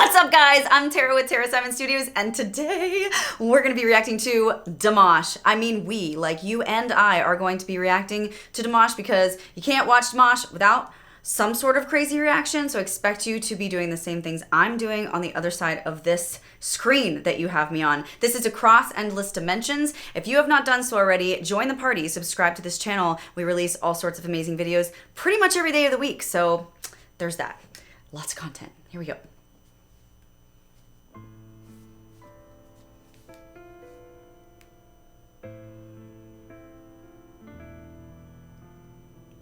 What's up, guys? I'm Tara with Tara Simon Studios, and today we're going to be reacting to Dimash. I mean, we, like you and I, are going to be reacting to Dimash because you can't watch Dimash without some sort of crazy reaction, so I expect you to be doing the same things I'm doing on the other side of this screen that you have me on. This is across endless dimensions. If you have not done so already, join the party, subscribe to this channel. We release all sorts of amazing videos pretty much every day of the week, so there's that. Lots of content. Here we go.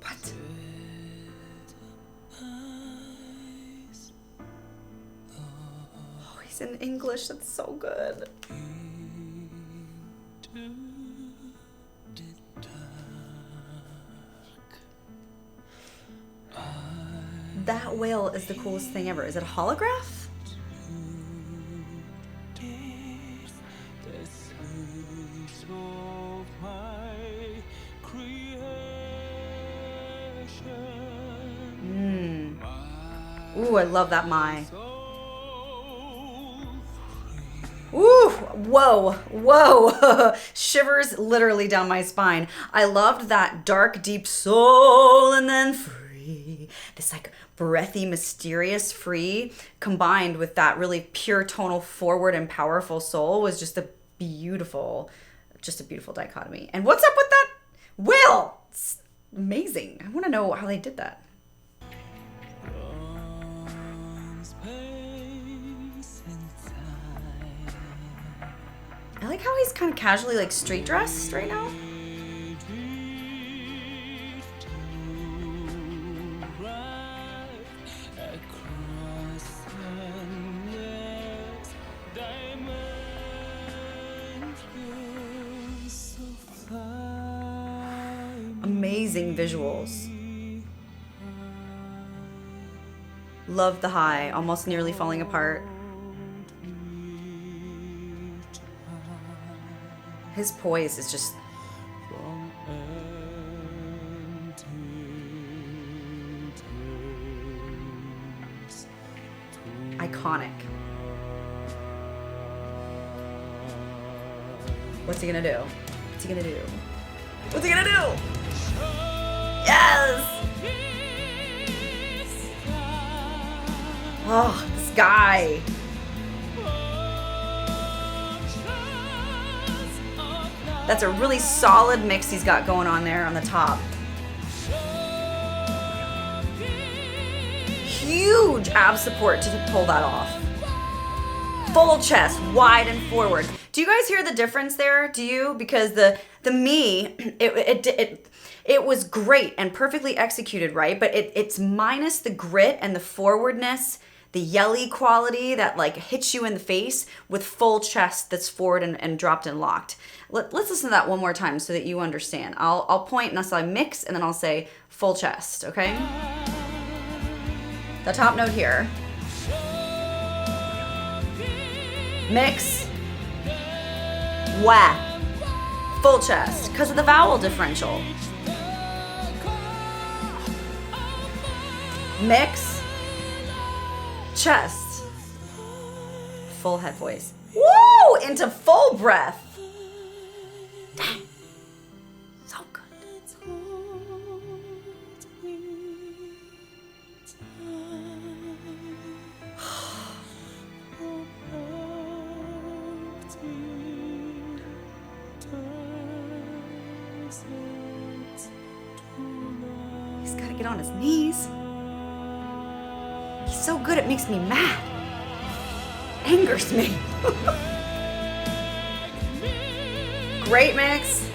What? Oh, he's in English. That's so good. That whale is the coolest thing ever. Is it a holograph? Ooh, I love that my. Ooh, whoa, whoa. Shivers literally down my spine. I loved that dark, deep soul and then free. This like breathy, mysterious free combined with that really pure tonal forward and powerful soul was just a beautiful dichotomy. And what's up with that whale? It's amazing. I want to know how they did that. I like how he's kind of casually like street dressed right now. Amazing visuals. Love the high, almost nearly falling apart. His poise is just iconic. What's he gonna do? What's he gonna do? What's he gonna do? Yes! Oh, this guy. That's a really solid mix he's got going on there on the top. Huge ab support to pull that off. Full chest, wide and forward. Do you guys hear the difference there? Do you? Because the me, it was great and perfectly executed, right? But it's minus the grit and the forwardness, the yelly quality that like hits you in the face with full chest that's forward and dropped and locked. Let's listen to that one more time so that you understand. I'll point and I'll say mix and then I'll say full chest, okay? The top note here. Mix. Wah. Full chest, because of the vowel differential. Mix. Chest. Full head voice. Woo! Into full breath. Dang. So good. He's gotta get on his knees. He's so good it makes me mad. Angers me. Great mix.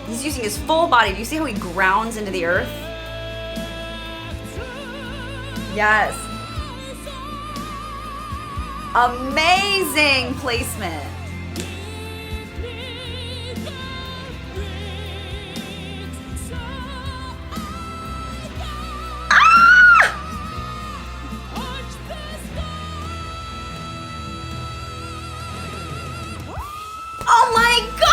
He's using his full body. Do you see how he grounds into the earth? Yes. Amazing placement. Oh my God!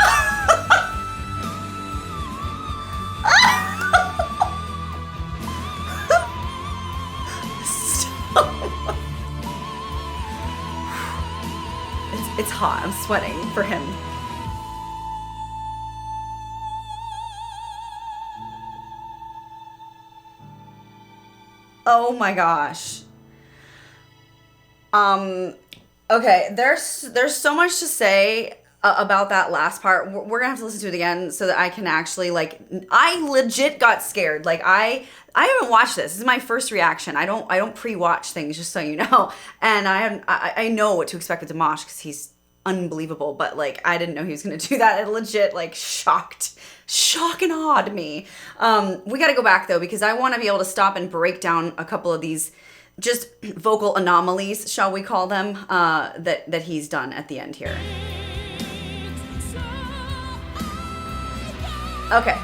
hot. I'm sweating for him. Oh my gosh. Okay, there's so much to say about that last part. We're gonna have to listen to it again so that I can actually like. I legit got scared. Like I haven't watched this. This is my first reaction. I don't pre-watch things, just so you know. And I know what to expect with Dimash because he's unbelievable. But like I didn't know he was gonna do that. It legit like shock and awed me. We got to go back though because I want to be able to stop and break down a couple of these just vocal anomalies, shall we call them, that he's done at the end here. Okay.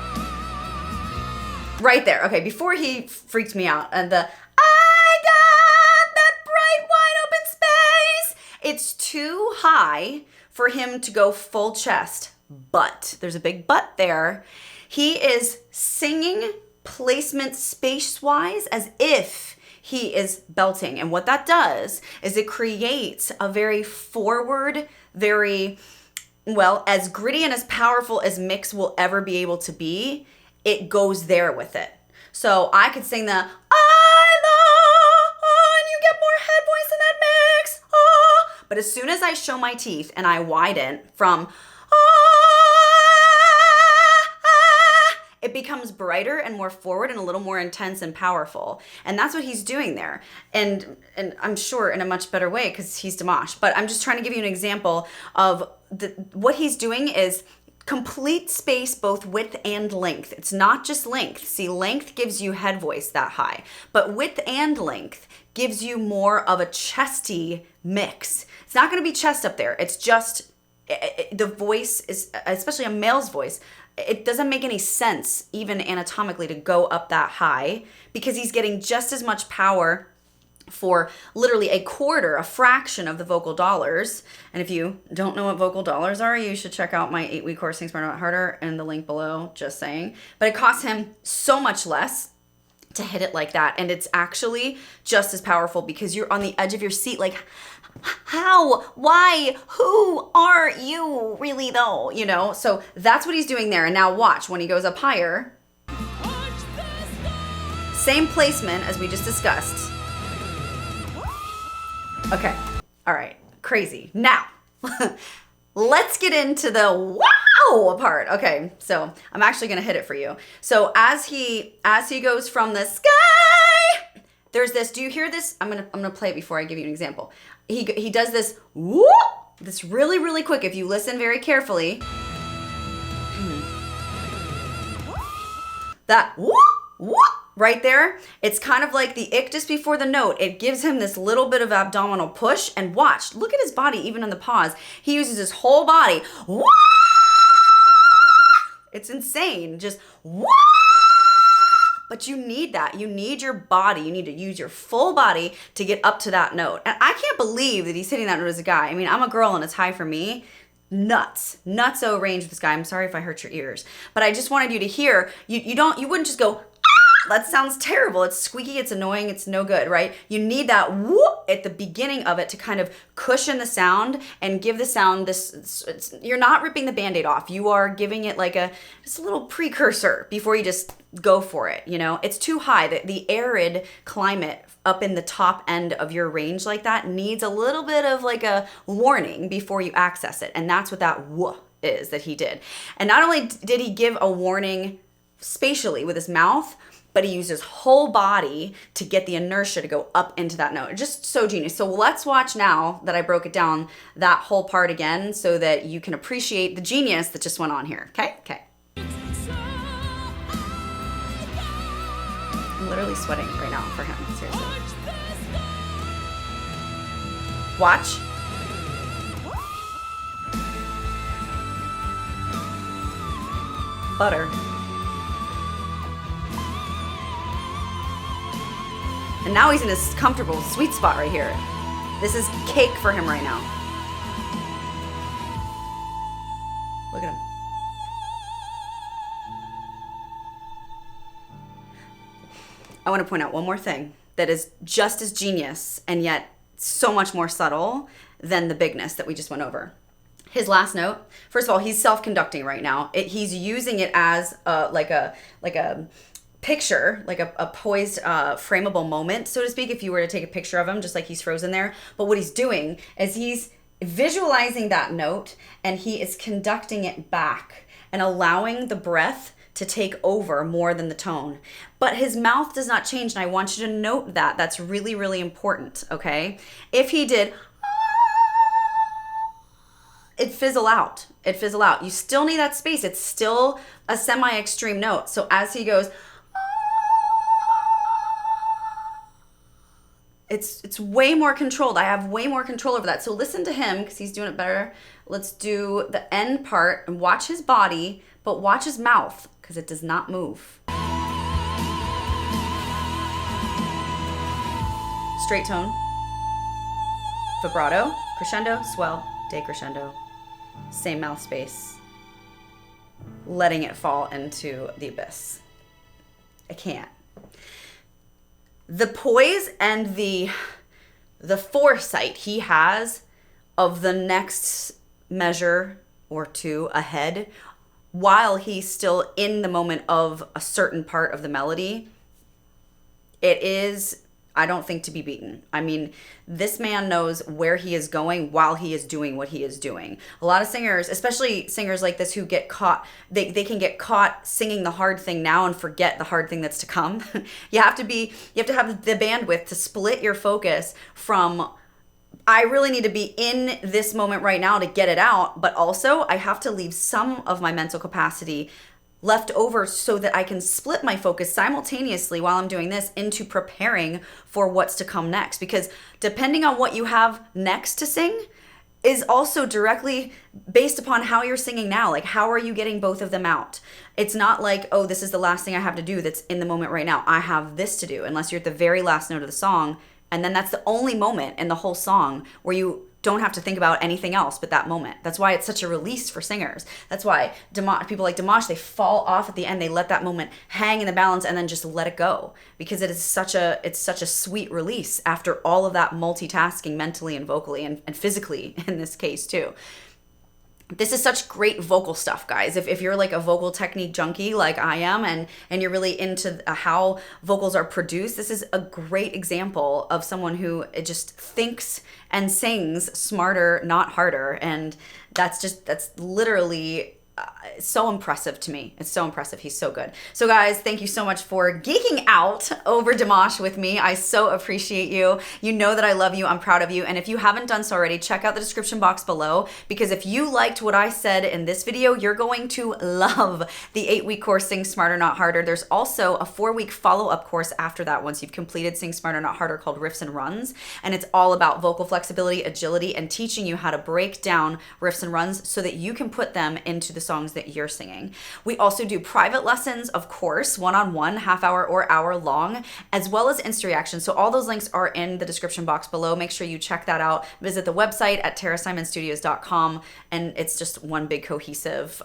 Right there. Okay, before he freaked me out and the I got that bright wide open space. It's too high for him to go full chest. But there's a big but there. He is singing placement space-wise as if he is belting. And what that does is it creates a very forward, very, well, as gritty and as powerful as mix will ever be able to be, it goes there with it. So I could sing the I love, and you get more head voice in that mix. Oh. But as soon as I show my teeth and I widen from it becomes brighter and more forward and a little more intense and powerful. And that's what he's doing there. And I'm sure in a much better way because he's Dimash. But I'm just trying to give you an example of what he's doing is complete space, both width and length. It's not just length. See, length gives you head voice that high, but width and length gives you more of a chesty mix. It's not going to be chest up there. It's just the voice is, especially a male's voice, it doesn't make any sense even anatomically to go up that high because he's getting just as much power for literally a quarter, a fraction of the vocal dollars. And if you don't know what vocal dollars are, you should check out my 8-week course, Sing Smarter Not Harder, in the link below, just saying. But it costs him so much less to hit it like that. And it's actually just as powerful because you're on the edge of your seat like, how, why, who are you really though, you know? So that's what he's doing there. And now watch when he goes up higher, same placement as we just discussed. Okay. All right. Crazy. Now let's get into the wow part. Okay. So I'm actually going to hit it for you. So as he goes from the sky, there's this, do you hear this? I'm going to play it before I give you an example. He does this whoop, this really, really quick. If you listen very carefully, that whoop, whoop, right there, it's kind of like the ick just before the note. It gives him this little bit of abdominal push. And watch, look at his body, even in the pause. He uses his whole body. Whoop. It's insane. Just whoop. But you need that. You need your body. You need to use your full body to get up to that note. And I can't believe that he's hitting that note as a guy. I mean, I'm a girl and it's high for me. Nutso range with this guy. I'm sorry if I hurt your ears. But I just wanted you to hear, you wouldn't just go, that sounds terrible. It's squeaky, it's annoying, it's no good, right? You need that whoop at the beginning of it to kind of cushion the sound and give the sound this, you're not ripping the Band-Aid off. You are giving it like just a little precursor before you just go for it, you know? It's too high. The arid climate up in the top end of your range like that needs a little bit of like a warning before you access it. And that's what that whoop is that he did. And not only did he give a warning spatially with his mouth, but he used his whole body to get the inertia to go up into that note. Just so genius. So let's watch now that I broke it down, that whole part again, so that you can appreciate the genius that just went on here. Okay? Okay. I'm literally sweating right now for him. Seriously. Watch. Butter. And now he's in his comfortable sweet spot right here. This is cake for him right now. Look at him. I want to point out one more thing that is just as genius and yet so much more subtle than the bigness that we just went over. his last note, first of all, he's self-conducting right now. He's using it as like a picture, like a poised, frameable moment, so to speak, if you were to take a picture of him, just like he's frozen there. But what he's doing is he's visualizing that note and he is conducting it back and allowing the breath to take over more than the tone. But his mouth does not change, and I want you to note that. That's really, really important, okay? If he did, it fizzle out. It fizzle out. You still need that space. It's still a semi-extreme note. So as he goes, it's way more controlled. I have way more control over that. So listen to him because he's doing it better. Let's do the end part and watch his body, but watch his mouth because it does not move. Straight tone, vibrato, crescendo, swell, decrescendo. Same mouth space. Letting it fall into the abyss. I can't. The poise and the foresight he has of the next measure or two ahead while he's still in the moment of a certain part of the melody, it is, I don't think, to be beaten. I mean, this man knows where he is going while he is doing what he is doing. A lot of singers, especially singers like this who get caught, they can get caught singing the hard thing now and forget the hard thing that's to come. You have to have the bandwidth to split your focus from, I really need to be in this moment right now to get it out, but also I have to leave some of my mental capacity left over so that I can split my focus simultaneously while I'm doing this into preparing for what's to come next. Because depending on what you have next to sing is also directly based upon how you're singing now. Like, how are you getting both of them out? It's not like, oh, this is the last thing I have to do that's in the moment right now. I have this to do, unless you're at the very last note of the song. And then that's the only moment in the whole song where you don't have to think about anything else but that moment. That's why it's such a release for singers. That's why people like Dimash, they fall off at the end. They let that moment hang in the balance and then just let it go, because it's such a sweet release after all of that multitasking mentally and vocally and physically in this case too. This is such great vocal stuff, guys. If you're like a vocal technique junkie like I am and you're really into how vocals are produced, this is a great example of someone who just thinks and sings smarter, not harder. And that's literally so impressive to me. It's so impressive. He's so good. So guys, thank you so much for geeking out over Dimash with me. I so appreciate you. You know that I love you. I'm proud of you. And if you haven't done so already, check out the description box below, because if you liked what I said in this video, you're going to love the 8-week course, Sing Smarter, Not Harder. There's also a 4-week follow-up course after that once you've completed Sing Smarter, Not Harder, called Riffs and Runs. And it's all about vocal flexibility, agility, and teaching you how to break down riffs and runs so that you can put them into the songs that you're singing. We also do private lessons, of course, one-on-one, half-hour or hour long, as well as Insta reactions. So all those links are in the description box below. Make sure you check that out. Visit the website at TaraSimonStudios.com, and it's just one big cohesive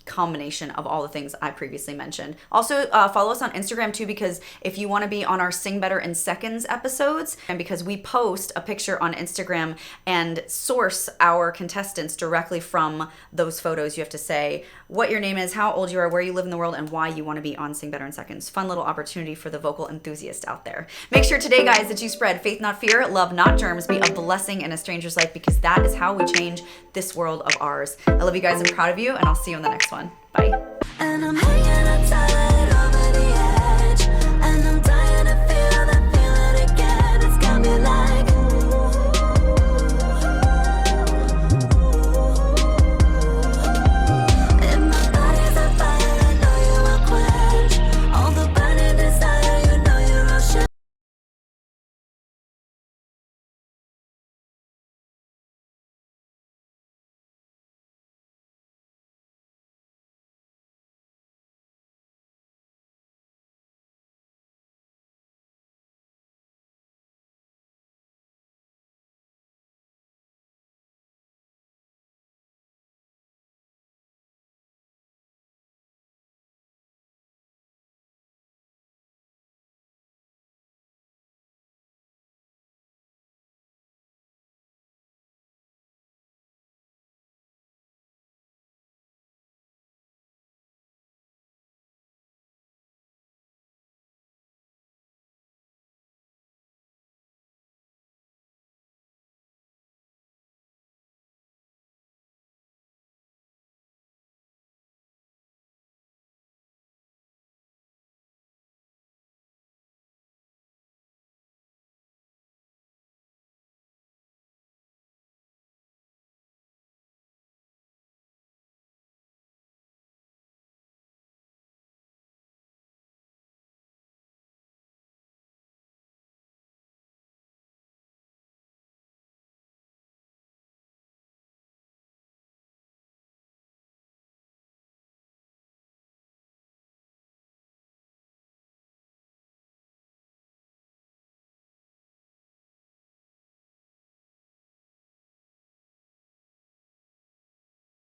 combination of all the things I previously mentioned. Also, follow us on Instagram too, because if you want to be on our Sing Better in Seconds episodes, and because we post a picture on Instagram and source our contestants directly from those photos, you have to say what your name is, how old you are, where you live in the world, and why you want to be on Sing Better in Seconds. Fun little opportunity for the vocal enthusiast out there. Make sure today, guys, that you spread faith, not fear, love, not germs, be a blessing in a stranger's life, because that is how we change this world of ours. I love you guys. I'm proud of you, and I'll see you in the next one. Bye.